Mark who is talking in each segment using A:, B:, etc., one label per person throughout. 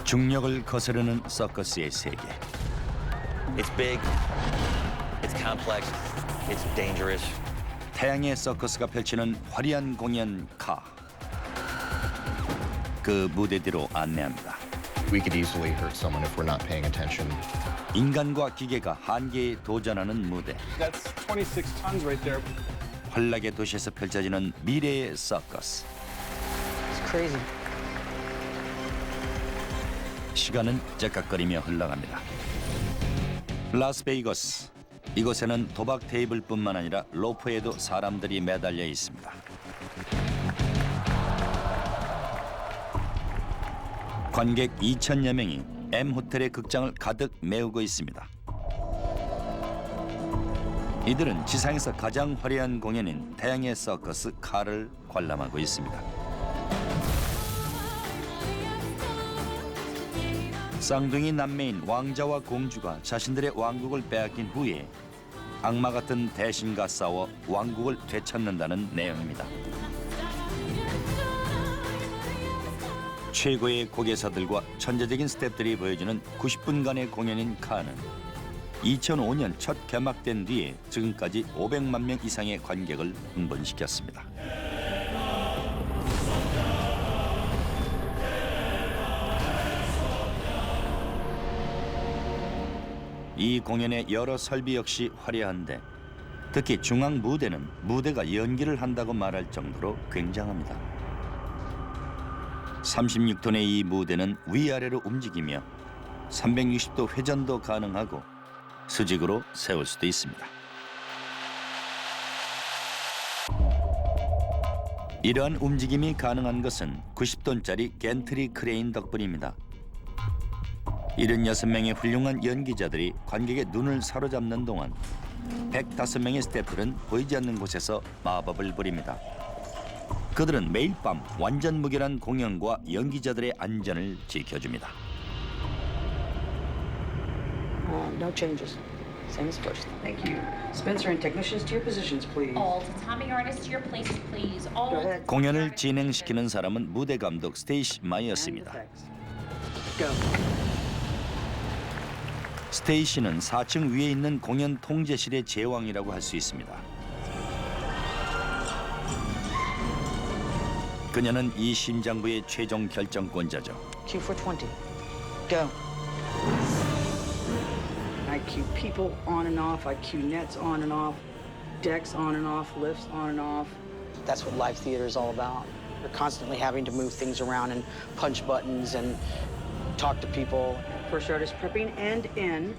A: 중력을 거스르는 서커스의 세계.
B: It's big, it's complex, it's dangerous.
A: 태양의 서커스가 펼치는 화려한 공연 카. 그 무대 뒤로 안내합니다.
C: We could easily hurt someone if we're not paying attention.
A: 인간과 기계가 한계에 도전하는 무대.
D: That's 26 tons right there.
A: 환락의 도시에서 펼쳐지는 미래의 서커스.
E: It's crazy.
A: 시간은 째깍거리며 흘러갑니다. 라스베이거스. 이곳에는 도박 테이블뿐만 아니라 로프에도 사람들이 매달려 있습니다. 관객 2,000여 명이 M 호텔의 극장을 가득 메우고 있습니다. 이들은 지상에서 가장 화려한 공연인 태양의 서커스 카를 관람하고 있습니다. 쌍둥이 남매인 왕자와 공주가 자신들의 왕국을 빼앗긴 후에 악마 같은 대신과 싸워 왕국을 되찾는다는 내용입니다. 최고의 고개사들과 천재적인 스태프들이 보여주는 90분간의 공연인 카는 2005년 첫 개막된 뒤에 지금까지 500만 명 이상의 관객을 흥분시켰습니다. 이 공연의 여러 설비 역시 화려한데 특히 중앙 무대는 무대가 연기를 한다고 말할 정도로 굉장합니다. 36톤의 이 무대는 위아래로 움직이며 360도 회전도 가능하고 수직으로 세울 수도 있습니다. 이러한 움직임이 가능한 것은 90톤짜리 겐트리 크레인 덕분입니다. 76명의 훌륭한 연기자들이 관객의 눈을 사로잡는 동안 105명의 스태프들은 보이지 않는 곳에서 마법을 부립니다. 그들은 매일 밤 완전 무결한 공연과 연기자들의 안전을 지켜줍니다.
E: No changes. Same as first. Thank you. Spencer and technicians to your positions, please.
F: All tatami artists to your places, please. All.
E: Go ahead.
A: 공연을 진행시키는 사람은 무대 감독 스테이시 마이어스입니다.
E: Go.
A: 스테이시는 4층 위에 있는 공연 통제실의 제왕이라고 할 수 있습니다. 그녀는 이 심장부의 최종 결정권자죠.
E: Cue for 20. Go. I cue people on and off. I cue nets on and off, decks on and off, lifts on and off. That's what live theater is all about. You're constantly having to move things around and punch buttons and talk to people. First artist prepping and in.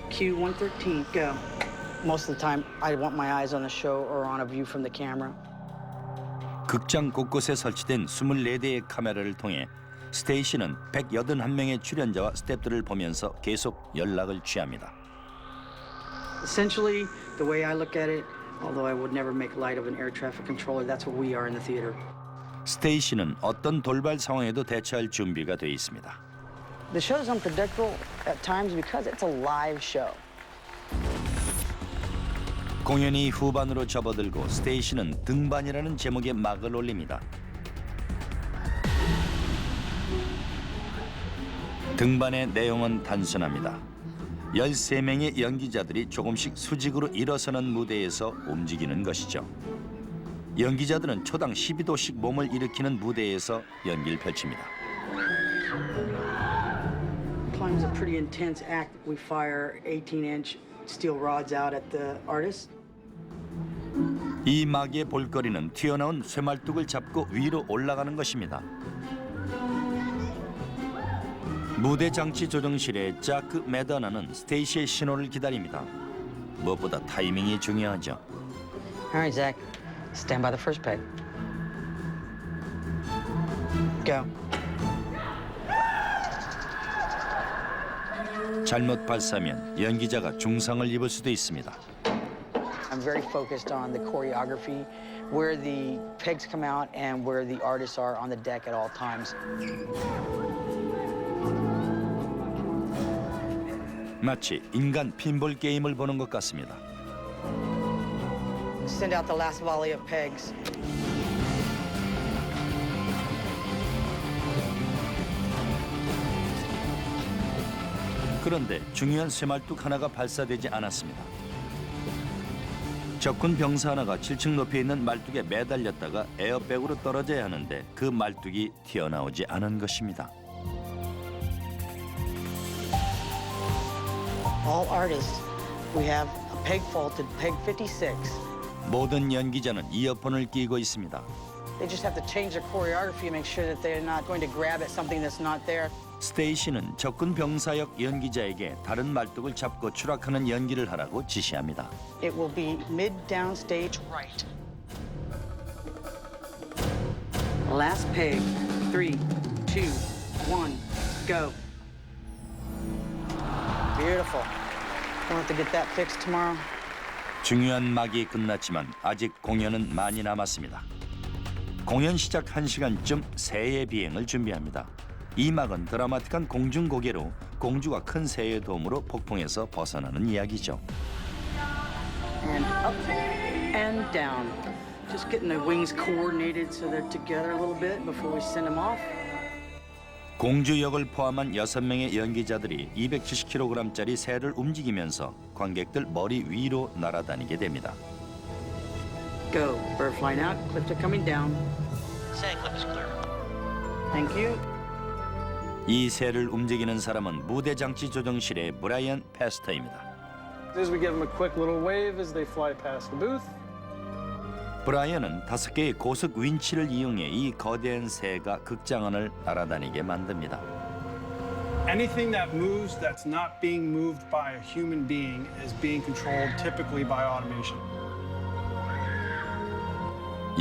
E: Cue 113. Go. Most of the time, I want my eyes on the show or on a view from the camera.
A: 극장 곳곳에 설치된 24대의 카메라를 통해 스테이시는 181명의 출연자와 스태프들을 보면서 계속 연락을 취합니다.
E: Essentially, the way I look at it, although I would never make light of an air traffic controller, that's what we are in the theater.
A: 스테이시는 어떤 돌발 상황에도 대처할 준비가 돼 있습니다.
E: The show's unpredictable at times because it's a live show.
A: 공연이 후반으로 접어들고 스테이시는 등반이라는 제목의 막을 올립니다. 등반의 내용은 단순합니다. 13명의 연기자들이 조금씩 수직으로 일어서는 무대에서 움직이는 것이죠. 연기자들은 초당 12도씩 몸을 일으키는 무대에서 연기를 펼칩니다.
E: Climb is a pretty intense act. We fire 18-inch steel rods out at the artist.
A: 이 막의 볼거리는 튀어나온 쇠말뚝을 잡고 위로 올라가는 것입니다. 무대 장치 조정실에 자크 메다나는 스테이시의 신호를 기다립니다. 무엇보다 타이밍이 중요하죠.
E: All right, Zach. Stand by the first peg. Go.
A: 잘못 발사하면 연기자가 중상을 입을 수도 있습니다.
E: I'm very focused on the choreography, where the pegs come out and where the artists are on the deck at all times.
A: 마치 인간 핀볼 게임을 보는 것 같습니다.
E: Send out the last volley of pegs.
A: 그런데 중요한 쇠말뚝 하나가 발사되지 않았습니다. 적군 병사 하나가 7층 높이에 있는 말뚝에 매달렸다가 에어백으로 떨어져야 하는데 그 말뚝이 튀어나오지 않은 것입니다.
E: All artists, we have a peg faulted peg 56.
A: 모든 연기자는 이어폰을 끼고 있습니다.
E: They just have to change their choreography and make sure that they're not going to grab at something that's not there.
A: 스테이시는 적군 병사역 연기자에게 다른 말뚝을 잡고 추락하는 연기를 하라고 지시합니다.
E: It will be mid down stage right. Last peg. 3, 2, 1, go. Beautiful. We'll have to get that fixed tomorrow.
A: 중요한 막이 끝났지만 아직 공연은 많이 남았습니다. 공연 시작 1시간쯤 새의 비행을 준비합니다. 이 막은 드라마틱한 공중 고개로 공주가 큰 새의 도움으로 폭풍에서 벗어나는 이야기죠.
E: And up and down. Just getting the wings coordinated so they're together a little bit before we send them off.
A: 공주 역을 포함한 6명의 연기자들이 270kg짜리 새를 움직이면서 관객들 머리 위로 날아다니게 됩니다.
E: Go. Bird flying out, Clifton coming down.
B: Say clip is clear.
E: Thank you.
A: 이 새를 움직이는 사람은 무대 장치 조정실의 브라이언 패스터입니다.
D: As we give them a quick little wave as they fly past the booth.
A: 브라이언은 5개의 고속 윈치를 이용해 이 거대한 새가 극장 안을 날아다니게 만듭니다.
D: Anything that moves that's not being moved by a human being is being controlled typically by automation.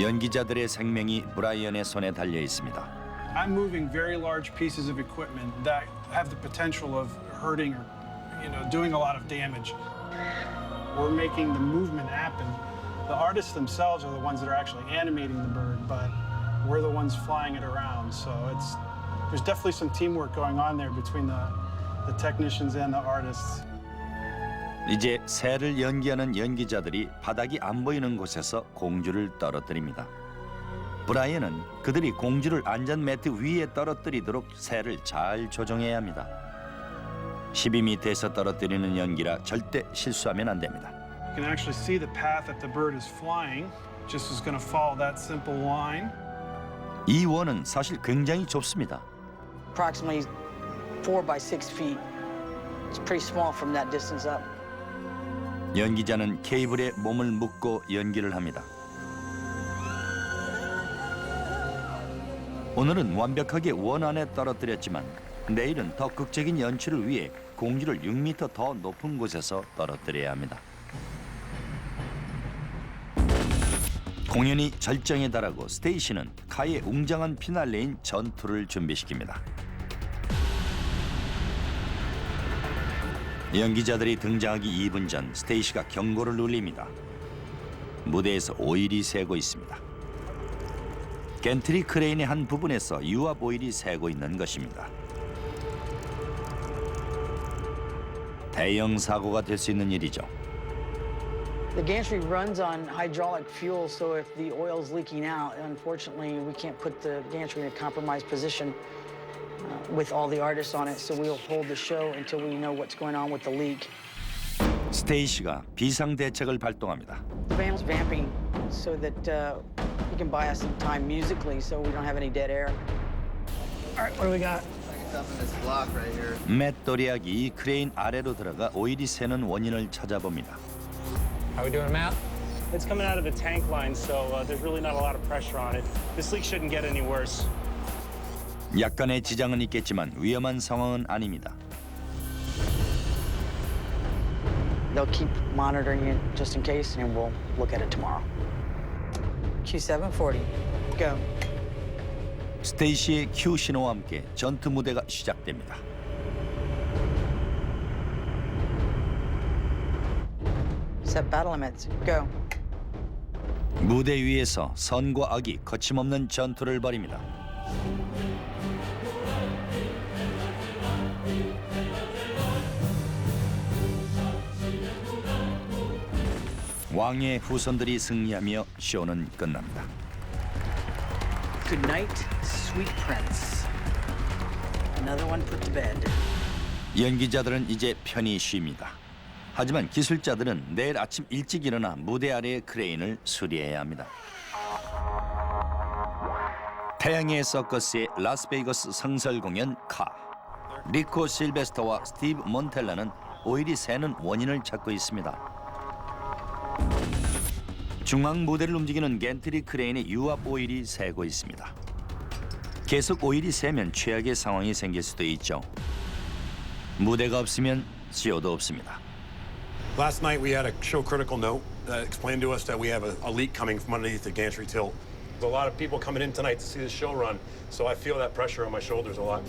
A: 연기자들의 생명이 브라이언의 손에 달려 있습니다.
D: I'm moving very large pieces of equipment that have the potential of hurting or, doing a lot of damage. We're making the movement happen. The artists themselves are the ones that are actually animating the bird, but we're the ones flying it around. So there's definitely some teamwork going on there between the technicians and the artists.
A: 이제 새를 연기하는 연기자들이 바닥이 안 보이는 곳에서 공주를 떨어뜨립니다. 브라이언은 그들이 공주를 안전 매트 위에 떨어뜨리도록 새를 잘 조정해야 합니다. 12m에서 떨어뜨리는 연기라 절대 실수하면 안 됩니다.
D: You can actually see the path that the bird is flying. Just is going to follow that simple line.
A: 이 원은 사실 굉장히 좁습니다.
E: Approximately 4 by 6 feet. It's pretty small from that distance up.
A: 연기자는 케이블에 몸을 묶고 연기를 합니다. 오늘은 완벽하게 원 안에 떨어뜨렸지만 내일은 더 극적인 연출을 위해 공주를 6m 더 높은 곳에서 떨어뜨려야 합니다. 공연이 절정에 달하고 스테이시는 카의 웅장한 피날레인 전투를 준비시킵니다. 연기자들이 등장하기 2분 전 스테이시가 경고를 울립니다. 무대에서 오일이 새고 있습니다. 겐트리 크레인의 한 부분에서 유압 오일이 새고 있는 것입니다. 대형 사고가 될 수 있는 일이죠.
E: The gantry runs on hydraulic fuel, so if the oil's leaking out, unfortunately, we can't put the gantry in a compromised position with all the artists on it, so we'll hold the show until we know what's going on with the leak.
A: 스테이시가 비상 대책을 발동합니다.
E: The band's vamping so that we can buy us some time musically so we don't have any dead air. All right, what do we got?
A: 맷 도리악이 이 크레인 아래로 들어가 오일이 새는 원인을 찾아봅니다.
G: How we doing, Matt?
D: It's coming out of a tank line, so there's really not a lot of pressure on it. This leak shouldn't get any worse.
A: 약간의 지장은 있겠지만 위험한 상황은 아닙니다.
E: They'll keep monitoring it just in case, and we'll look at it tomorrow. Q740, go.
A: 스테이시의 큐 신호와 함께 전투 무대가 시작됩니다.
E: Set battle limits, go.
A: 무대 위에서 선과 악이 거침없는 전투를 벌입니다. 왕의 후손들이 승리하며 쇼는 끝납니다.
E: Good night, sweet prince. Another one put to bed.
A: 연기자들은 이제 편히 쉽니다. 하지만 기술자들은 내일 아침 일찍 일어나 무대 아래의 크레인을 수리해야 합니다. 태양의 서커스의 라스베이거스 성설 공연 카. 리코 실베스터와 스티브 몬텔라는 오일이 새는 원인을 찾고 있습니다. 중앙 무대를 움직이는 겐트리 크레인의 유압 오일이 새고 있습니다. 계속 오일이 새면 최악의 상황이 생길 수도 있죠. 무대가 없으면 CO도 없습니다.
H: Last night we had a show critical note that explained to us that we have a leak coming from underneath the gantry tilt. There's a lot of people coming in tonight to see the show run, so I feel that pressure on my shoulders a lot.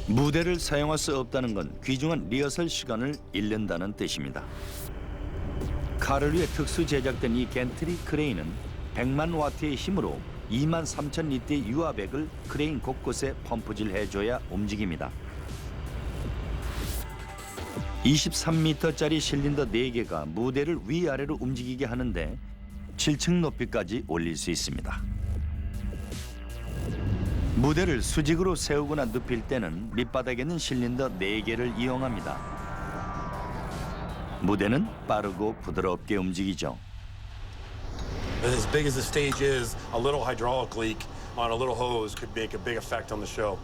A: 무대를 사용할 수 없다는 건 귀중한 리허설 시간을 잃는다는 뜻입니다. 칼을 위해 특수 제작된 이 겐트리 크레인은 100만 와트의 힘으로 2만 3천 리터의 유압액을 크레인 곳곳에 펌프질해줘야 움직입니다. 23m짜리 실린더 4개가 무대를 위아래로 움직이게 하는데 7층 높이까지 올릴 수 있습니다. 무대를 수직으로 세우거나 눕힐 때는 밑바닥에 있는 실린더 4개를 이용합니다. 무대는 빠르고 부드럽게 움직이죠.
H: As big as the stage is, a little hydraulic leak on a little hose could make a big effect on the show.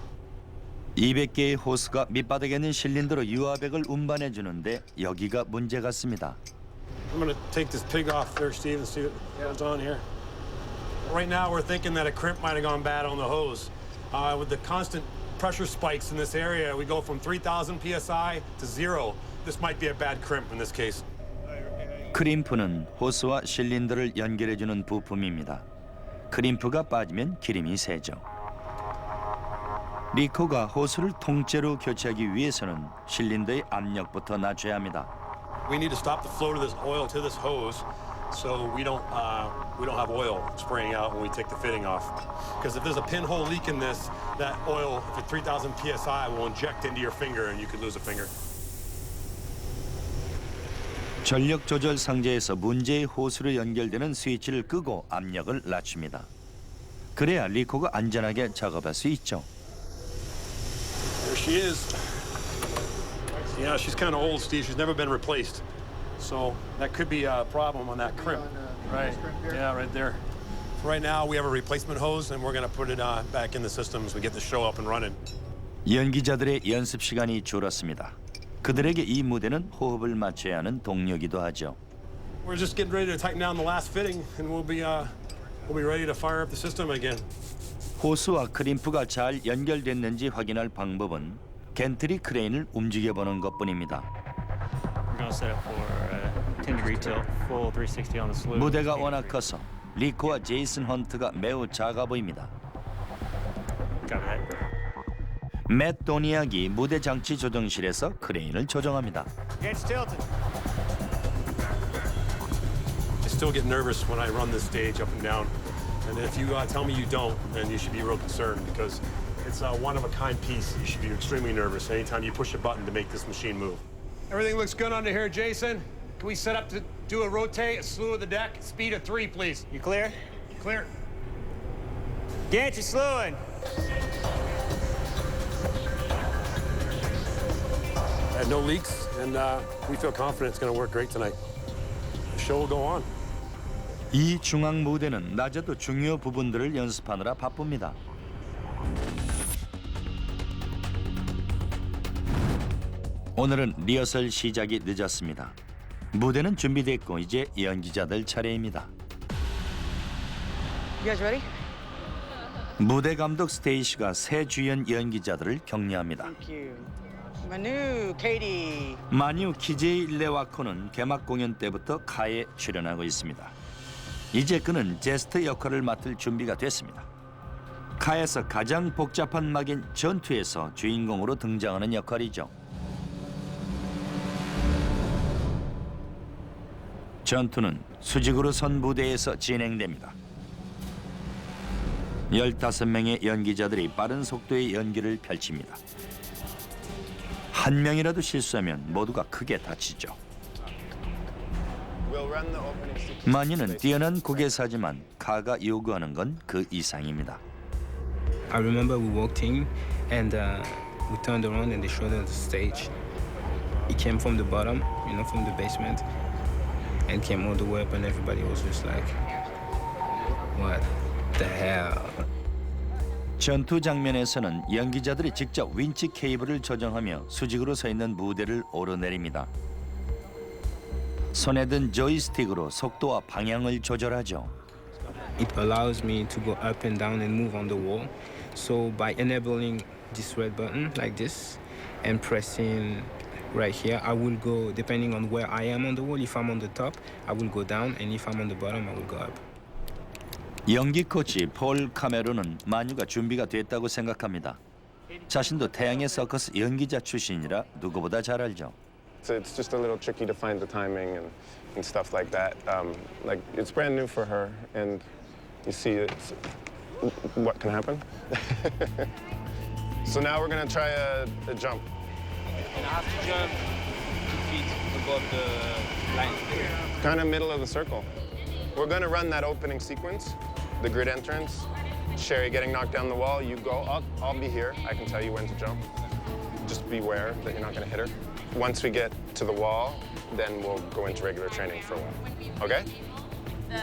A: 200개의 호스가 밑바닥에 있는 실린더로 유압액을 운반해 주는데 여기가 문제 같습니다.
H: I'm going to take this pig off there, Steve, and see what goes on here. Right now, we're thinking that a crimp might have gone bad on the hose. With the constant pressure spikes in this area, we go from 3,000 psi to 0. This might be a bad crimp in this case.
A: 크림프는 호스와 실린더를 연결해 주는 부품입니다. 크림프가 빠지면 기름이 새죠. 리코가 호스를 통째로 교체하기 위해서는 실린더의 압력부터 낮춰야 합니다.
H: We need to stop the flow of this oil to this hose, so we don't have oil spraying out when we take the fitting off. Because if there's a pinhole leak in this, that oil, if it's 3,000 psi, will inject into your finger and you could lose a finger.
A: 전력 조절 상자에서 문제의 호스로 연결되는 스위치를 끄고 압력을 낮춥니다. 그래야 리코가 안전하게 작업할 수 있죠.
H: There she is. Yeah, she's kind of old, Steve. She's never been replaced. So that could be a problem on that crimp. Right. Yeah, right there. Right now, we have a replacement hose, and we're going to put it back in the system as we get the show up and running.
A: 연기자들의 연습 시간이 줄었습니다. 그들에게 이 무대는 호흡을 맞춰야 하는 동료기도 하죠.
H: We're just getting ready to tighten down the last fitting, and we'll be ready to fire up the system again.
A: 호스와 크림프가 잘 연결됐는지 확인할 방법은 겐트리 크레인을 움직여보는 것뿐입니다.
B: We're gonna set up for 10-degree tilt, full 360 on the slew.
A: 무대가 워낙 커서 리코와 제이슨 헌트가 매우 작아 보입니다.
B: Copy that.
A: 맷 도니악이 무대 장치 조정실에서 크레인을 조정합니다.
B: Against tilted.
H: I still get nervous when I run this stage up and down, and if you tell me you don't, then you should be real concerned because it's a one-of-a-kind piece. You should be extremely nervous anytime you push a button to make this machine move.
I: Everything looks good under here, Jason. Can we set up to do a rotate, a slew of the deck, speed of 3, please?
B: You clear?
I: Clear.
B: Gantry slewing.
H: Had no leaks, and we feel confident it's going to work great tonight. The show will go on.
A: 이 중앙 무대는 낮에도 중요 부분들을 연습하느라 바쁩니다. 오늘은 리허설 시작이 늦었습니다. 무대는 준비됐고 이제 연기자들 차례입니다.
E: You guys ready?
A: 무대 감독 스테이시가 새 주연 연기자들을 격려합니다.
E: Thank you. Manu, Katie.
A: 마뉴 키제이 레와코는 개막 공연 때부터 카에 출연하고 있습니다. 이제 그는 제스트 역할을 맡을 준비가 됐습니다. 카에서 가장 복잡한 막인 전투에서 주인공으로 등장하는 역할이죠. 전투는 수직으로 선 무대에서 진행됩니다. 15명의 연기자들이 빠른 속도의 연기를 펼칩니다. 한 명이라도 실수하면 모두가 크게 다치죠. 마니는 뛰어난 고개사지만 카가 요구하는 건 그 이상입니다.
J: I remember we walked in and we turned around and they showed us the stage. It came from the bottom, from the basement, and came all the way up, and everybody was just like, what the hell?
A: 전투 장면에서는 연기자들이 직접 윈치 케이블을 조정하며 수직으로 서 있는 무대를 오르내립니다. 손에 든 조이스틱으로 속도와 방향을 조절하죠.
J: It allows me to go up and down and move on the wall. So by enabling this red button like this and pressing right here, I will go, depending on where I am on the wall, if I'm on the top, I will go down, and if I'm on the bottom, I will go up.
A: 연기 코치 폴 카메론은 마뉴가 준비가 됐다고 생각합니다. 자신도 태양의 서커스 연기자 출신이라 누구보다 잘 알죠.
K: So it's just a little tricky to find the timing and stuff like that. Like it's brand new for her, and you see it's, what can happen. So now we're gonna try a jump.
L: And I have to jump 2 feet above the line.
K: Kind of middle of the circle. We're gonna run that opening sequence, the grid entrance. Sherry getting knocked down the wall. You go. I'll be here. I can tell you when to jump. Just beware that you're not gonna hit her. Once we get to the wall, then we'll go into regular training for a while. Okay?
F: The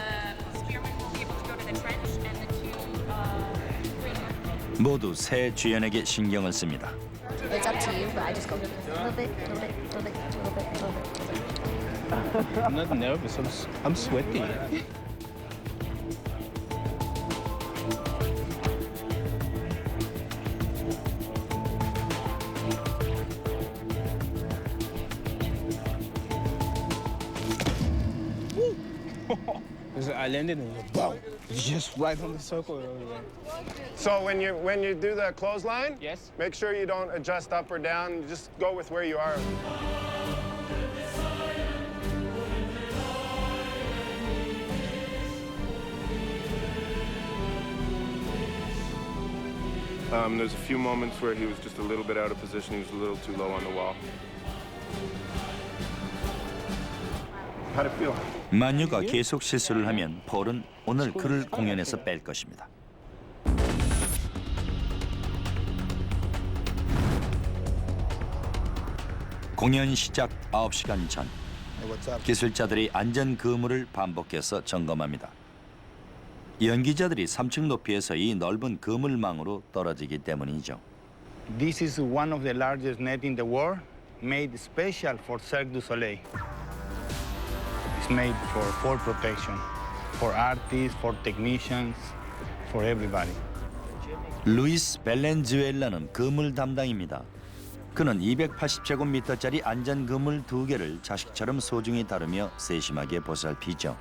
F: spearmen will be able to go to the trench and the two
A: 모두 새 주연에게 신경을 씁니다.
M: It's up to you, but I just go a little bit, a little bit, a little bit, a little bit, a little bit.
J: I'm not nervous. I'm sweaty. I landed and boom, just right on the circle.
K: So when you do the clothesline,
J: Yes.
K: make sure you don't adjust up or down. Just go with where you are. There's a few moments where he was just a little bit out of position. He was a little too low on the wall. How'd it feel?
A: 마뉴가 계속 실수를 하면 폴은 오늘 그를 공연에서 뺄 것입니다. 공연 시작 9시간 전 기술자들이 안전 그물을 반복해서 점검합니다. 연기자들이 3층 높이에서 이 넓은 그물망으로 떨어지기 때문이죠.
N: This is one of the largest net in the world, made special for Cirque du Soleil. It's made for fall protection, for artists, for technicians, for everybody.
A: 루이스 벨렌주엘라는 그물 담당입니다. 그는 280제곱미터짜리 안전 그물 2개를 자식처럼 소중히 다루며 세심하게 보살피죠.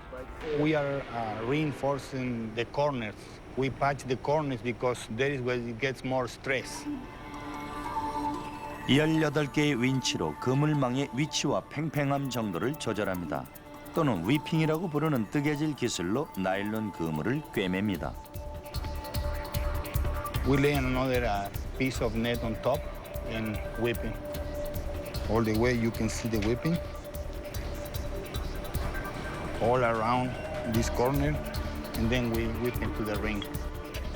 N: We are reinforcing the corners. We patch the corners because that is where it gets more stress.
A: 18개의 윈치로 그물망의 위치와 팽팽함 정도를 조절합니다. 또는 위핑이라고 부르는 뜨개질 기술로 나일론 그물을 꿰맵니다.
N: We lay another piece of net on top and whipping. All the way you can see the whipping. All around this corner, and then we whip into the ring.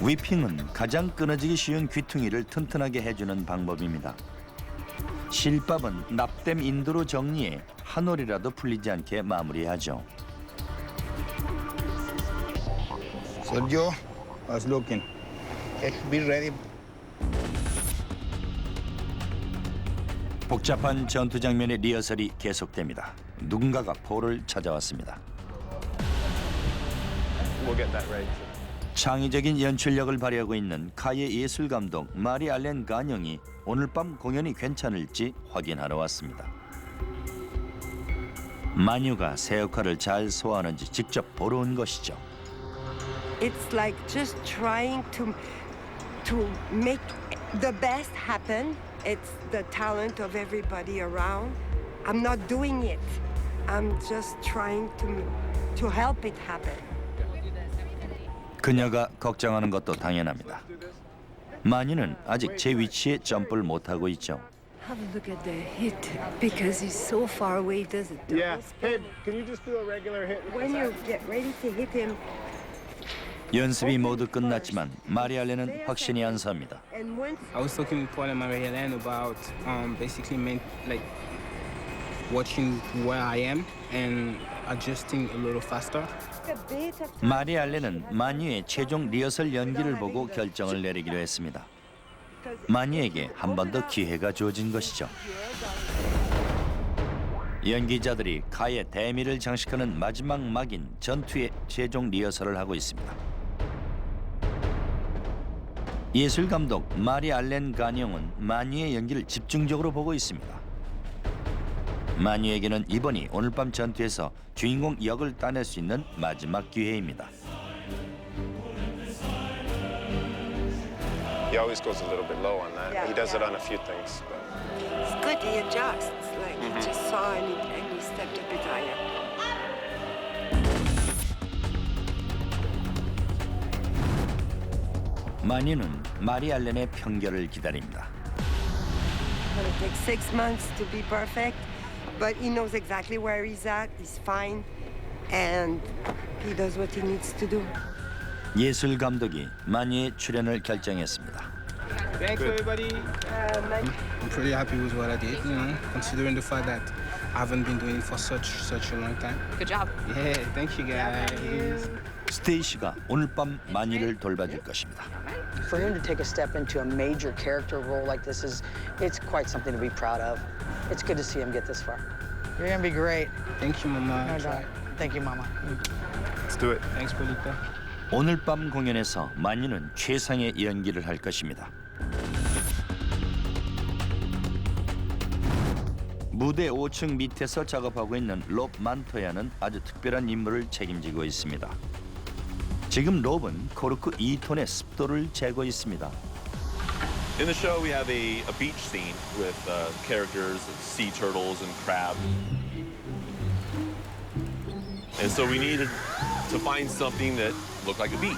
A: 위핑은 가장 끊어지기 쉬운 귀퉁이를 튼튼하게 해주는 방법입니다. 실밥은 납땜 인도로 정리해 한 올이라도 풀리지 않게 마무리하죠.
N: Sergio was looking. Be ready.
A: 복잡한 전투 장면의 리허설이 계속됩니다. 누군가가 폴을 찾아왔습니다.
K: We'll get that right.
A: 창의적인 연출력을 발휘하고 있는 카의 예술 감독 마리 알렌 가뇽이 오늘 밤 공연이 괜찮을지 확인하러 왔습니다. 마뉴가 새 역할을 잘 소화하는지 직접 보러 온 것이죠.
O: It's like just trying to make the best happen. It's the talent of everybody around. I'm not doing it. I'm just trying to help it happen.
A: 그녀가 걱정하는 것도 당연합니다. 마뉴는 아직 제 위치에 점프를 못하고 있죠.
O: Have a look at the hit because he's so far away. Does it?
K: Yeah. Hey, can you just do a regular hit?
O: When you get ready to hit him,
A: 연습이 모두 끝났지만 마리알렌은 확신이 안 섭니다.
O: And once
J: I was talking with Paul and Marie-Hélène about basically watching where I am and adjusting a little faster.
O: a bit of
A: 마리알렌은 마뉴의 최종 리허설 연기를 보고 결정을 내리기로 했습니다. 마뉴에게 한 번 더 기회가 주어진 것이죠. 연기자들이 카의 대미를 장식하는 마지막 막인 전투의 최종 리허설을 하고 있습니다. 예술감독 마리알렌 가뇽은 마뉴의 연기를 집중적으로 보고 있습니다. 마뉴에게는 이번이 오늘 밤 전투에서 주인공 역을 따낼 수 있는 마지막 기회입니다.
K: He always goes a little bit low on that.
O: Yeah,
K: He does it
O: yeah.
K: on a few things. But...
O: it's good he adjusts. Like he just saw and he stepped a bit higher.
A: 마뉴는 마리알렌의 편결을 기다립니다.
O: It'll take 6 months to be perfect, but he knows exactly where he's at. He's fine, and he does what he needs to do.
A: 예술 감독이 마뉴의 출연을 결정했습니다.
J: Thanks, everybody. I'm pretty happy with what I did, considering the fact that I haven't been doing it for such a long time.
F: Good job.
J: Yeah, thank you guys.
A: 스테이시가 오늘 밤 마뉴를 돌봐줄 것입니다.
E: For him to take a step into a major character role like this it's quite something to be proud of. It's good to see him get this far. You're gonna be great.
J: Thank you, Mama.
E: No doubt. Thank you, Mama.
K: Let's do it.
J: Thanks, Polita.
A: 오늘 밤 공연에서 마뉴는 최상의 연기를 할 것입니다. 무대 5층 밑에서 작업하고 있는 롭 만토야는 아주 특별한 임무를 책임지고 있습니다. 지금 롭은 코르크 2톤의 습도를 재고 있습니다.
P: In the show, we have a beach scene with characters, sea turtles and crabs. And so we needed to find something that looked like a beach.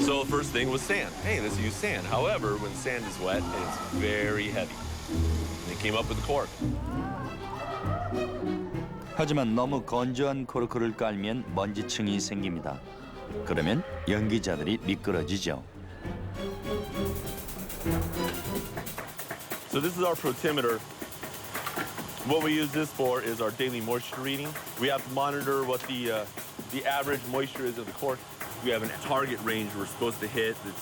P: So the first thing was sand. Hey, let's use sand. However, when sand is wet, it's very heavy. And they came up with the cork.
A: 하지만 너무 건조한 코르크를 깔면 먼지층이 생깁니다. 그러면 연기자들이 미끄러지죠.
P: So this is our protimeter. What we use this for is our daily moisture reading. We have to monitor what the average moisture is of the cork. We have a target range we're supposed to hit that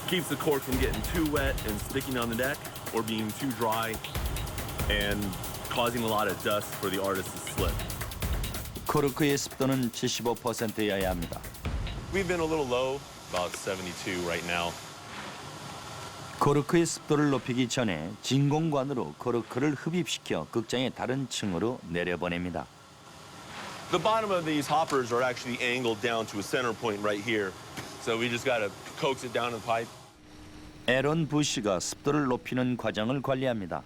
P: keeps the cork from getting too wet and sticking on the deck or being too dry and causing a lot of dust for the artist to slip.
A: 코르크의 습도는 75%여야 합니다.
P: We've been a little low, about 72 right now.
A: 코르크의 습도를 높이기 전에 진공관으로 코르크를 흡입시켜 극장의 다른 층으로 내려보냅니다.
P: The bottom of these hoppers are actually angled down to a center point right here. So we just got to coax it down in the pipe.
A: 에런 부시가 습도를 높이는 과정을 관리합니다.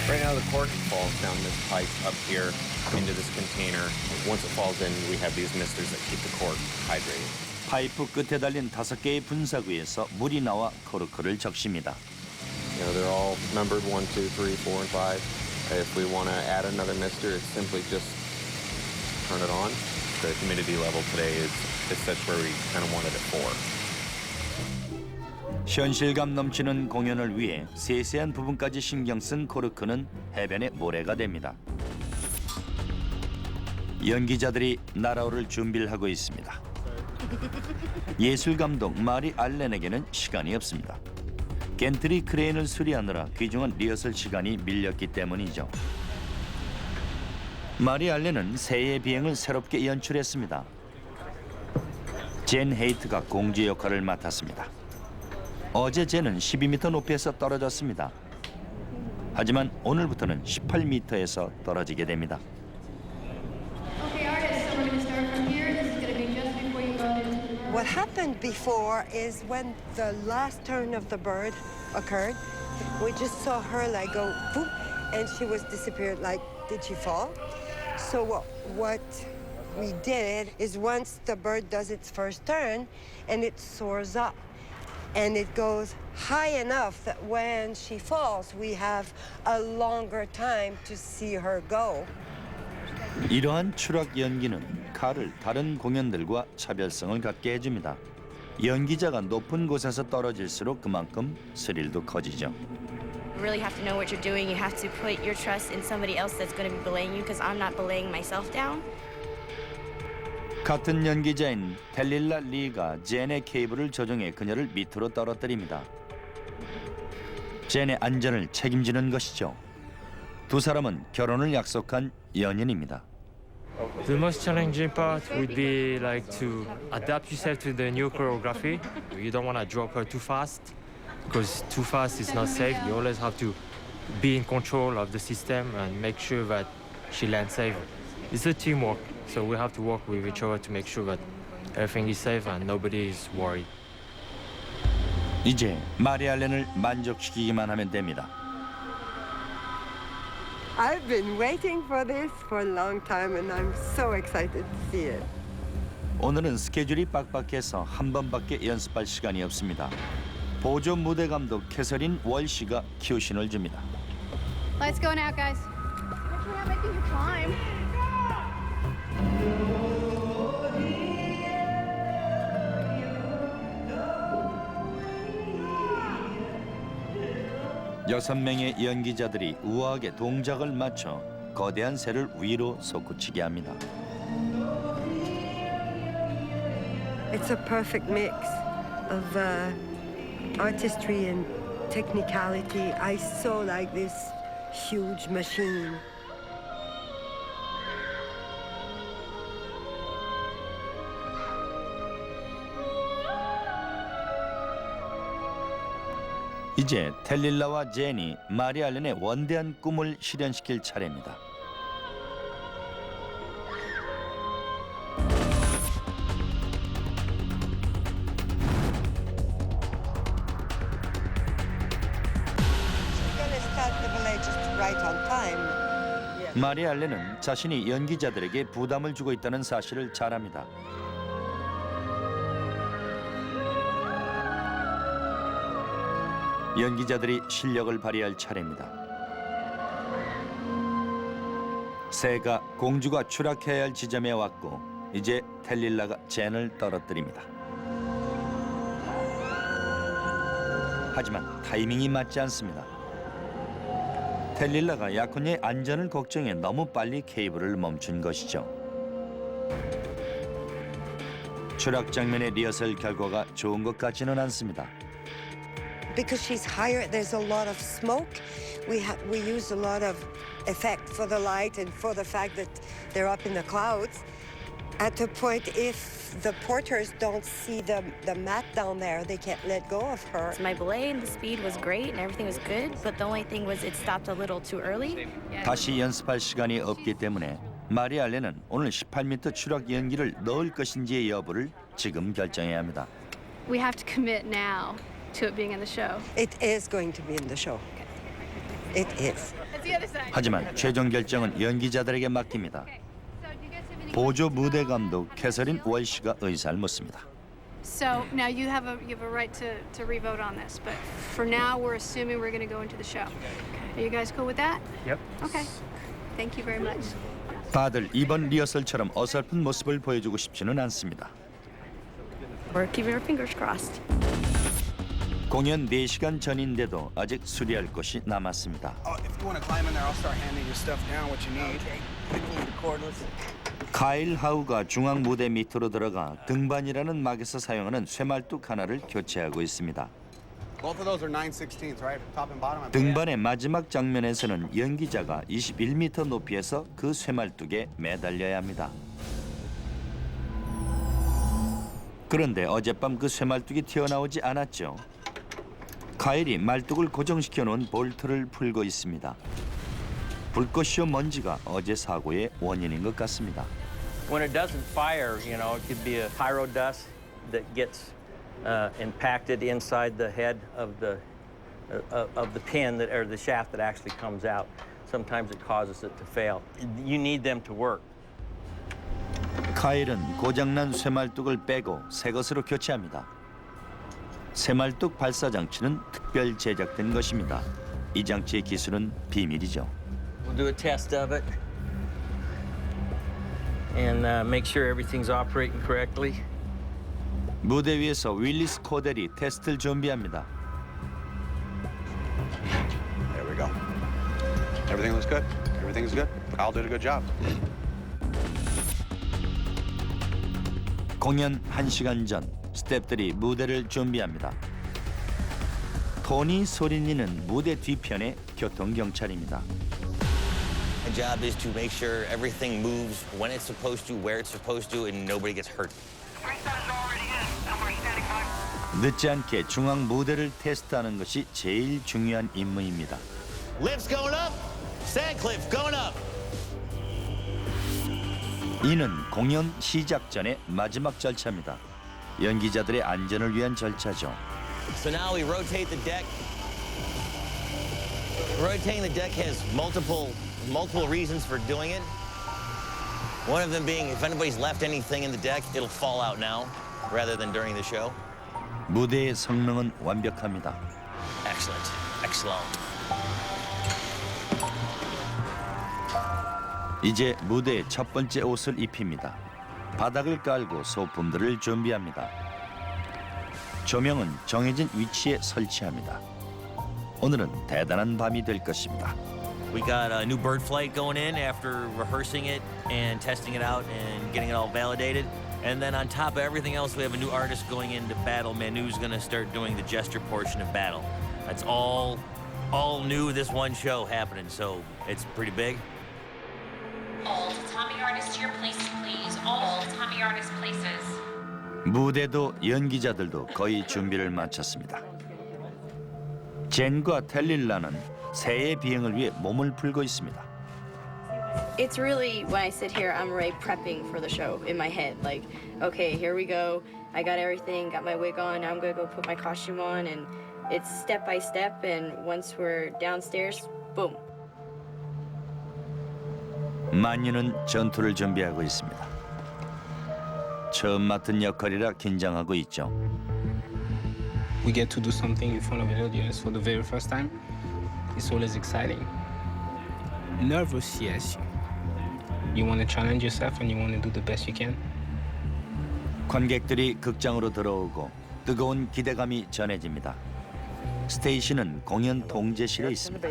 C: Right now the cork falls down this pipe up here into this container. Once it falls in, we have these misters that keep the cork hydrated.
A: 파이프 끝에 달린 5개의 분사구에서 물이 나와 코르크를 적십니다.
C: You know, they're all numbered 1, 2, 3, 4, and 5. If we want to add another mister, it's simply just turn it on. The humidity level today is such where we kind of wanted it for.
A: 현실감 넘치는 공연을 위해 세세한 부분까지 신경 쓴 코르크는 해변의 모래가 됩니다. 연기자들이 날아오를 준비를 하고 있습니다. 예술감독 마리 알렌에게는 시간이 없습니다. 겐트리 크레인을 수리하느라 귀중한 리허설 시간이 밀렸기 때문이죠. 마리 알렌은 새의 비행을 새롭게 연출했습니다. 젠 헤이트가 공주 역할을 맡았습니다. 어제 젠은 12m 높이에서 떨어졌습니다. 하지만 오늘부터는 18m에서 떨어지게 됩니다.
O: What happened before is when the last turn of the bird occurred, we just saw her like go boop, and she was disappeared. Like, did she fall? So what we did is once the bird does its first turn, and it soars up, and it goes high enough that when she falls, we have a longer time to see her go.
A: 이러한 추락 연기는 칼을 다른 공연들과 차별성을 갖게 해줍니다. 연기자가 높은 곳에서 떨어질수록 그만큼 스릴도 커지죠.
M: You really have to know what you're doing. You have to put your trust in somebody else that's going to be belaying you because I'm not belaying myself down.
A: 같은 연기자인 델릴라 리가 젠의 케이블을 조종해 그녀를 밑으로 떨어뜨립니다. 젠의 안전을 책임지는 것이죠. 두 사람은 결혼을 약속한 연인입니다.
B: The most challenging part would be like to adapt yourself to the new choreography. You don't want to drop her too fast because too fast is not safe. You always have to be in control of the system and make sure that she lands safe. It's a teamwork, so we have to work with each other to make sure that everything is safe and nobody is worried.
A: 이제 마리 알렌을 만족시키기만 하면 됩니다.
O: I've been waiting for this for a long time and I'm so excited to see it.
A: 오늘은 스케줄이 빡빡해서 한 번밖에 연습할 시간이 없습니다. 보조 무대 감독 캐서린 월시가 큐신을 줍니다.
F: Let's go now, guys. We're not making you climb.
A: 여섯 명의 연기자들이 우아하게 동작을 맞춰 거대한 새를 위로 솟구치게 합니다.
O: It's a perfect mix of artistry and technicality. I so like this huge machine.
A: 이제 텔릴라와 제니, 마리 알렌의 원대한 꿈을 실현시킬 차례입니다. 마리 알렌은 자신이 연기자들에게 부담을 주고 있다는 사실을 잘 압니다. 연기자들이 실력을 발휘할 차례입니다. 새가 공주가 추락해야 할 지점에 왔고 이제 텔릴라가 젠을 떨어뜨립니다. 하지만 타이밍이 맞지 않습니다. 텔릴라가 약혼녀의 안전을 걱정해 너무 빨리 케이블을 멈춘 것이죠. 추락 장면의 리허설 결과가 좋은 것 같지는 않습니다.
O: Because she's higher, there's a lot of smoke. We use a lot of effect for the light and for the fact that they're up in the clouds. At the point, if the porters don't see the mat down there, they can't let go of her.
M: My belay and the speed was great and everything was good, but the only thing was it stopped a little too early.
A: 다시 연습할 시간이 없기 때문에 마리 알렌은 오늘 18m 추락 연기를 넣을 것인지의 여부를 지금 결정해야 합니다.
F: We have to commit now to it being in the show.
O: It is going to be in the show. It is.
F: That's the other side.
A: 하지만 최종 결정은 연기자들에게 맡깁니다. 보조 무대 감독 캐서린 월시가 의사를 묻습니다.
F: So now you have a right to re-vote on this, but for now we're assuming we're going to go into the show. Are you guys cool with that?
B: Yep.
F: Okay. Thank you very much.
A: 다들 이번 리허설처럼 어설픈 모습을 보여주고 싶지는 않습니다.
M: We're keeping our fingers crossed.
A: 공연 4시간 전인데도 아직 수리할 것이 남았습니다.
Q: If you want to climb in there, I'll start handing you stuff down what you need.
A: 카일 하우가 중앙 무대 밑으로 들어가 등반이라는 막에서 사용하는 쇠말뚝 하나를 교체하고 있습니다.
Q: Both of those are 9/16, right? Top and bottom.
A: 등반의 마지막 장면에서는 연기자가 21m 높이에서 그 쇠말뚝에 매달려야 합니다. 그런데 어젯밤 그 쇠말뚝이 튀어나오지 않았죠. 카일이 말뚝을 고정시켜 놓은 볼트를 풀고 있습니다. 불꽃이와 먼지가 어제 사고의 원인인 것 같습니다.
R: When it doesn't fire, you know, it could be a pyro dust that gets impacted inside the head of the pin that or the shaft that actually comes out. Sometimes it causes it to fail. You need them to work.
A: 카일은 고장난 쇠말뚝을 빼고 새 것으로 교체합니다. 쇠말뚝 발사 장치는 특별 제작된 것입니다. 이 장치의 기술은 비밀이죠.
R: We'll do a test of it. and make sure everything's operating correctly.
A: 무대 위에서 윌리스 코델이 테스트를 준비합니다.
Q: There we go. Everything looks good. Everything's good. Kyle did a good job.
A: 공연 1시간 전 스태프들이 무대를 준비합니다. 토니 소리니는 무대 뒤편의 교통경찰입니다.
S: My job is to make sure everything moves when it's supposed to, where it's supposed to, and nobody gets hurt.
A: 늦지 않게 중앙 무대를 테스트하는 것이 제일 중요한 임무입니다.
S: Lifts going up, Sandcliffe going up.
A: 이는 공연 시작 전의 마지막 절차입니다. 연기자들의 안전을 위한 절차죠.
S: So now we rotate the deck. Rotating the deck has multiple reasons for doing it. One of them being if anybody's left anything in the deck, it'll fall out now rather than during the show.
A: 무대의 성능은 완벽합니다.
S: Excellent. Excellent.
A: 이제 무대의 첫 번째 옷을 입힙니다. 바닥을 깔고 소품들을 준비합니다. 조명은 정해진 위치에 설치합니다. 오늘은 대단한 밤이 될 것입니다.
S: We got a new bird flight going in after rehearsing it and testing it out and getting it all validated. And then on top of everything else, we have a new artist going into battle. Manu's going to start doing the gesture portion of battle. That's all new this one show happening, so it's pretty big.
T: All Tommy artists to your places, please. All Tommy artist places.
A: 무대도 연기자들도 거의 준비를 마쳤습니다. 젠과 텔릴라는 새해 비행을 위해 몸을 풀고 있습니다.
M: It's really, when I sit here, I'm already prepping for the show in my head. Like, okay, here we go. I got everything, got my wig on. Now I'm gonna go put my costume on, and it's step by step. And once we're downstairs, boom.
A: 만유는 전투를 준비하고 있습니다. 처음 맡은 역할이라 긴장하고 있죠.
J: We get to do something in front of an audience for the very first time. It's always exciting. Nervous, yes. You want to challenge yourself and you want to do the best you can.
A: 관객들이 극장으로 들어오고 뜨거운 기대감이 전해집니다. 스테이시는 공연 통제실에 있습니다.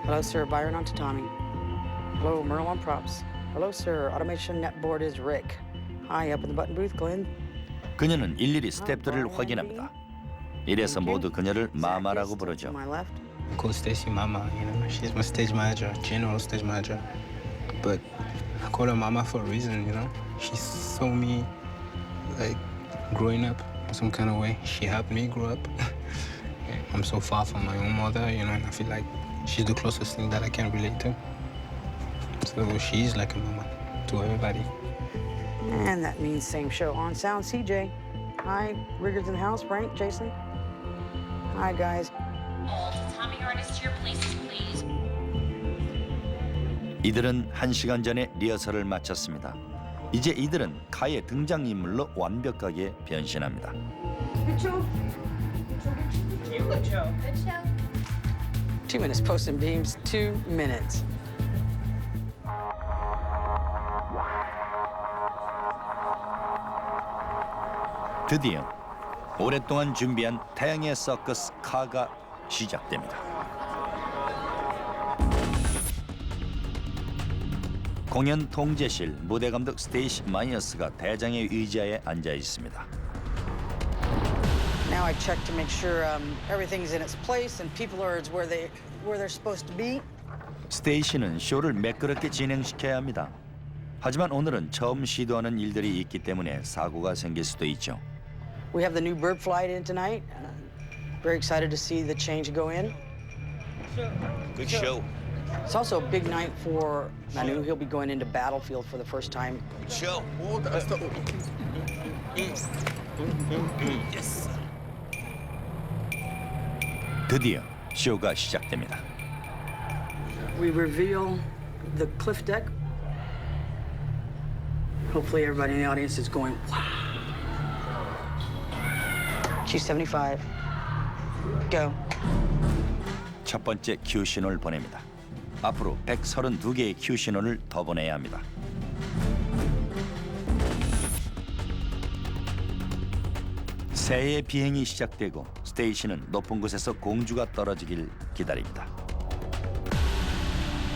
E: Hello, sir. Byron on tatami. Hello, Merle on props. Hello, sir. Automation netboard is Rick. Hi, up in the button booth, Glenn.
A: 그녀는 일일이 스태프들을 확인합니다. 이래서 모두 그녀를 마마라고 부르죠.
J: Call Stacy Mama, you know, she's my stage manager, general stage manager. But I call her Mama for a reason, you know. She saw me, like, growing up in some kind of way. She helped me grow up. I'm so far from my own mother, you know, and I feel like she's the closest thing that I can relate to. So she is like a mama to everybody.
E: And that means same show on sound. CJ. Hi, Riggers in the house. Frank, Jason. Hi, guys.
T: All Tommy artists to your places, please.
A: 이들은 1시간 전에 리허설을 마쳤습니다. 이제 이들은 카의 등장인물로 완벽하게 변신합니다.
E: Good show. Good show. 2 minutes post and beams, 2 minutes.
A: 드디어 오랫동안 준비한 태양의 서커스 카가 시작됩니다. 공연 통제실 무대 감독 스테이시 마이어스가 대장의 의자에 앉아 있습니다.
E: Now I check to make sure everything's in its place and people are where they're supposed to be.
A: 스테이시는 쇼를 매끄럽게 진행시켜야 합니다. 하지만 오늘은 처음 시도하는 일들이 있기 때문에 사고가 생길 수도 있죠.
E: We have the new bird flight in tonight. Very excited to see the change go in.
S: Good show.
E: It's also a big night for Manu. He'll be going into battlefield for the first time.
S: Good show. Yes.
A: 드디어 쇼가 시작됩니다.
E: We reveal the cliff deck. Hopefully everybody in the audience is going, wow. Q75. Go.
A: 첫 번째 큐 신호를 보냅니다. 앞으로 132개의 큐 신호를 더 보내야 합니다. 새해 비행이 시작되고 스테이시는 높은 곳에서 공주가 떨어지길 기다립니다.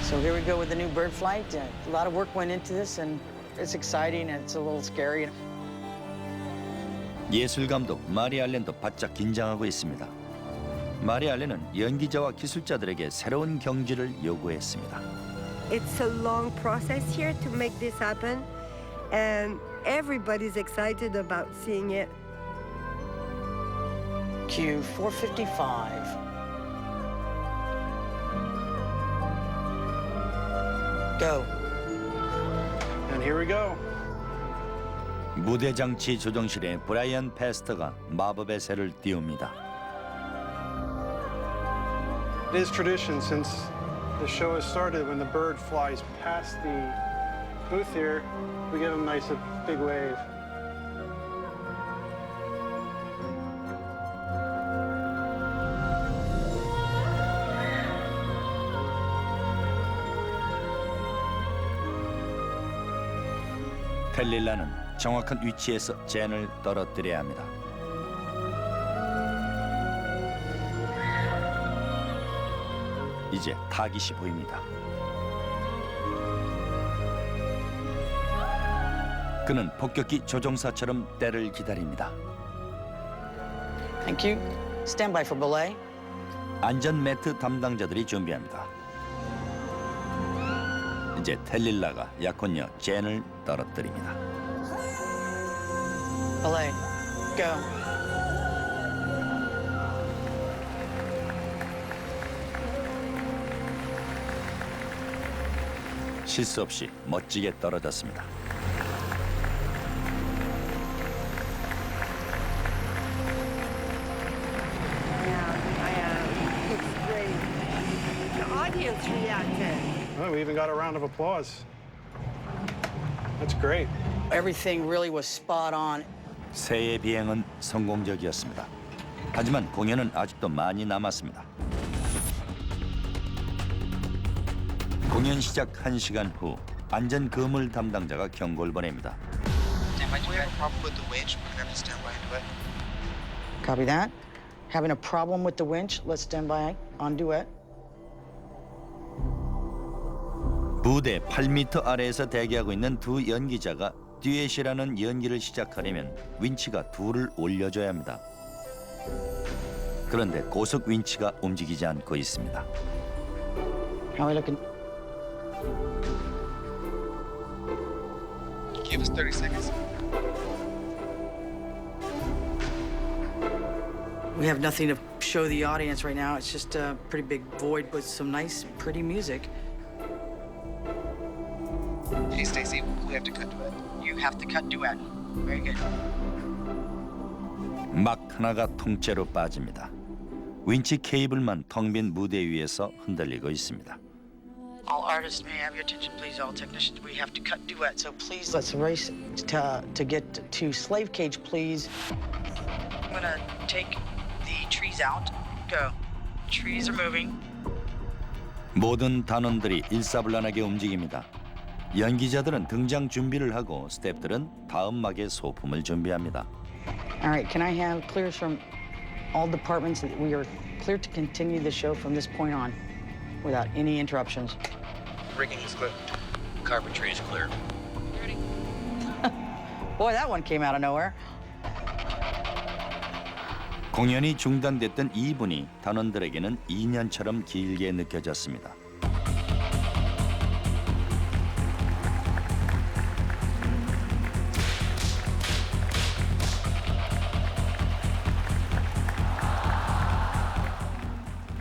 E: So here we go with the new bird flight. A lot of work went into this, and it's exciting and it's a little scary.
A: 예술 감독 마리 알렌도 바짝 긴장하고 있습니다. 마리 알렌은 연기자와 기술자들에게 새로운 경지를 요구했습니다.
O: It's a long process here to make this happen, and everybody's excited about seeing it.
E: Cue 455. Go.
D: And here we go.
A: 무대 장치 조정실에 브라이언 페스터가 마법의 새를 띄웁니다.
D: It is tradition since the show has started. When the bird flies past the booth here, we give him a nice big wave.
A: 텔릴라는 정확한 위치에서 젠을 떨어뜨려야 합니다. 이제 타깃이 보입니다. 그는 폭격기 조종사처럼 때를 기다립니다.
E: Thank you. Stand by for belay.
A: 안전 매트 담당자들이 준비합니다. 이제 텔릴라가 약혼녀 젠을 떨어뜨립니다.
E: Belay. Go.
A: 실수 없이 멋지게 떨어졌습니다.
O: It's great. The audience reacted.
D: Oh, we even got a round of applause. That's great.
E: Everything really was spot on.
A: 새해 비행은 성공적이었습니다. 하지만 공연은 아직도 많이 남았습니다. 공연 시작 1시간 후 안전 그물 담당자가 경고를 보냅니다.
E: Copy that. Having a problem with the winch. Let's stand by on duet.
A: 부대 8m 아래에서 대기하고 있는 두 연기자가 듀엣이라는 연기를 시작하려면 윈치가 둘을 올려줘야 합니다. 그런데 고속 윈치가 움직이지 않고 있습니다.
E: How are we looking?
K: Give us 30 seconds.
E: We have nothing to show the audience right now. It's just a pretty big void with some nice, pretty music.
K: Hey, Stacy, we have to cut duet.
E: You have to cut duet. Very good.
A: 막 하나가 통째로 빠집니다. 윈치 케이블만 텅 빈 무대 위에서 흔들리고 있습니다.
E: All artists may have your attention, please. All technicians, we have to cut duet. So please, let's race to get to slave cage, please. I'm gonna take the trees out. Go. Trees are moving.
A: 모든 단원들이 일사불란하게 움직입니다. 연기자들은 등장 준비를 하고 스태프들은 다음 막의 소품을 준비합니다.
E: All right, can I have clears from all departments that we are clear to continue the show from this point on without any interruptions?
K: Rigging is clear. Carpentry is clear.
E: Boy, that one came out of nowhere.
A: 공연이 중단됐던 2분이 단원들에게는 2년처럼 길게 느껴졌습니다.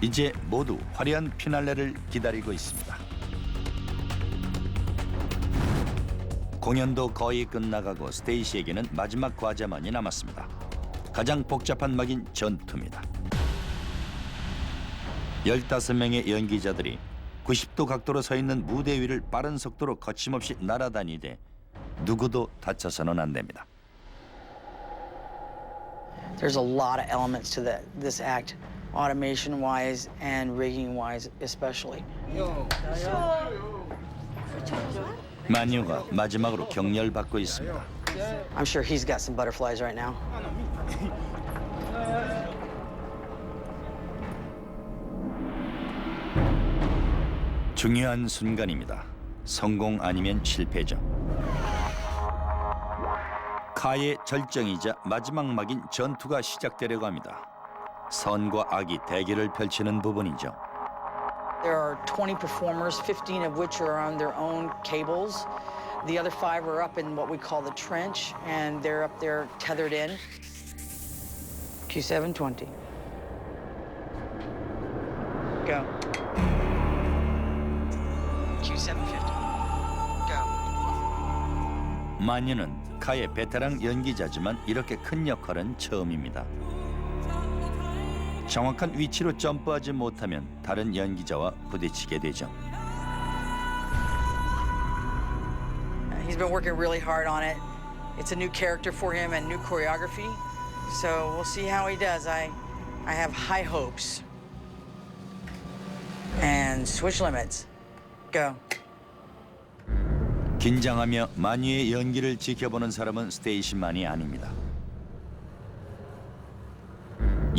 A: 이제 모두 화려한 피날레를 기다리고 있습니다. 공연도 거의 끝나가고 스테이시에게는 마지막 과제만이 남았습니다. 가장 복잡한 막인 전투입니다. 15명의 연기자들이 90도 각도로 서 있는 무대 위를 빠른 속도로 거침없이 날아다니되 누구도 다쳐서는 안 됩니다.
E: There's a lot of elements to this act, automation-wise and rigging-wise especially.
A: 마뉴가 마지막으로 격려를 받고 있습니다.
E: I'm sure he's got some butterflies right now.
A: 중요한 순간입니다. 성공 아니면 실패죠. 카의 절정이자 마지막 막인 전투가 시작되려고 합니다. 선과 악이 대결을 펼치는 부분이죠.
E: There are 20 performers, 15 of which are on their own cables. The other 5 are up in what we call the trench, and they're up there tethered in. Q720. Go. Q750. Go.
A: 마녀는 카의 베테랑 연기자지만 이렇게 큰 역할은 처음입니다. 정확한 위치로 점프하지 못하면 다른 연기자와 부딪히게 되죠.
E: He's been working really hard on it. It's a new character for him and new choreography. So we'll see how he does. I have high hopes. And switch limits. Go.
A: 긴장하며 마녀의 연기를 지켜보는 사람은 스테이시만이 아닙니다.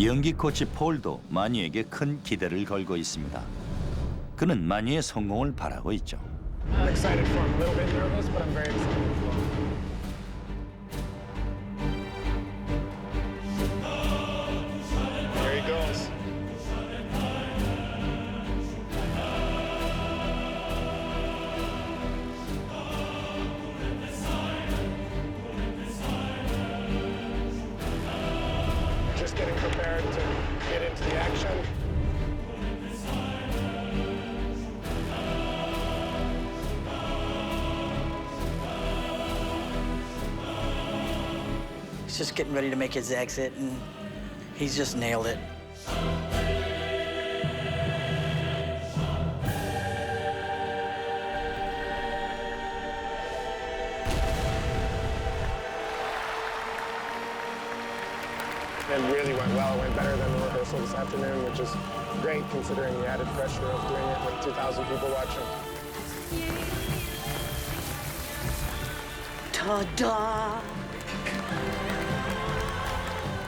A: 연기 코치 폴도 마녀에게 큰 기대를 걸고 있습니다. 그는 마녀의 성공을 바라고 있죠.
U: I'm excited for him. A little bit nervous, but I'm very excited for him.
K: Here he goes.
U: Just getting prepared to get into the action.
E: He's just getting ready to make his exit, and he's just nailed it.
U: It really went well. It went better than the rehearsal this afternoon, which is great considering the added pressure of doing it with 2,000 people watching.
E: Ta-da!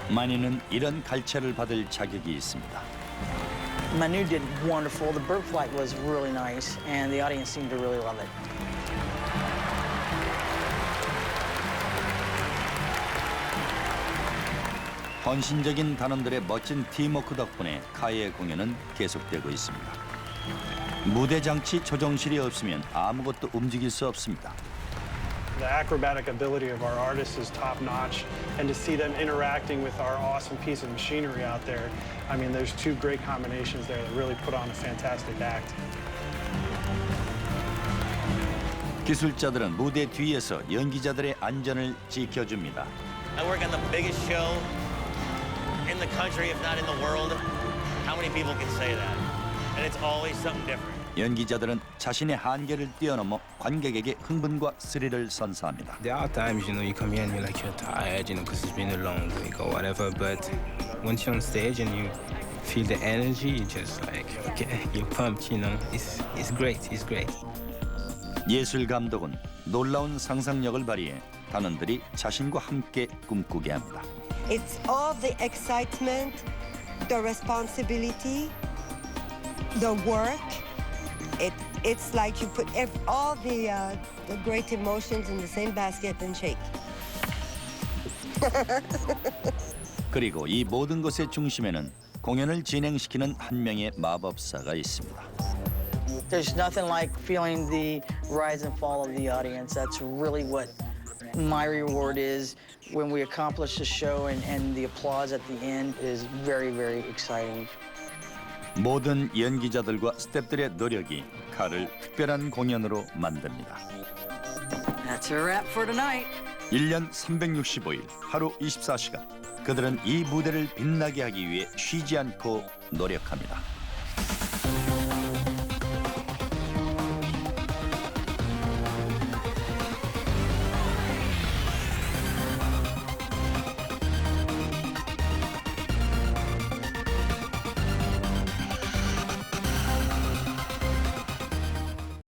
A: 마녀는 이런 갈채를 받을 자격이 있습니다.
E: Manu did wonderful. The bird flight was really nice, and the audience seemed to really love it.
A: 헌신적인 단원들의 멋진 팀워크 덕분에 카의 공연은 계속되고 있습니다. 무대 장치 조정실이 없으면 아무것도 움직일 수 없습니다.
D: The acrobatic ability of our artists is top-notch, and to see them interacting with our awesome piece of machinery out there, I mean, there's two great combinations there that really put on a fantastic act.
A: 기술자들은 무대 뒤에서 연기자들의 안전을 지켜줍니다.
S: I work on the biggest show in the country, if not in the world. How many people can say that? And it's always something different.
A: 연기자들은 자신의 한계를 뛰어넘어 관객에게 흥분과 스릴을 선사합니다.
J: There are times, you come here and you're like, you're tired, because it's been a long week or whatever. But once you're on stage and you feel the energy, you're just like, okay, you're pumped, It's great, it's great.
A: 예술 감독은 놀라운 상상력을 발휘해 단원들이 자신과 함께 꿈꾸게 합니다.
O: It's all the excitement, the responsibility, the work. It's like you put all the great emotions in the same basket and shake.
A: 그리고 이 모든 것의 중심에는 공연을 진행시키는 한 명의 마법사가 있습니다.
E: There's nothing like feeling the rise and fall of the audience. That's really what my reward is. When we accomplish the show and the applause at the end is very, very exciting.
A: 모든 연기자들과 스태프들의 노력이 카를 특별한 공연으로 만듭니다.
E: That's a wrap for tonight.
A: 1년 365일 하루 24시간 그들은 이 무대를 빛나게 하기 위해 쉬지 않고 노력합니다.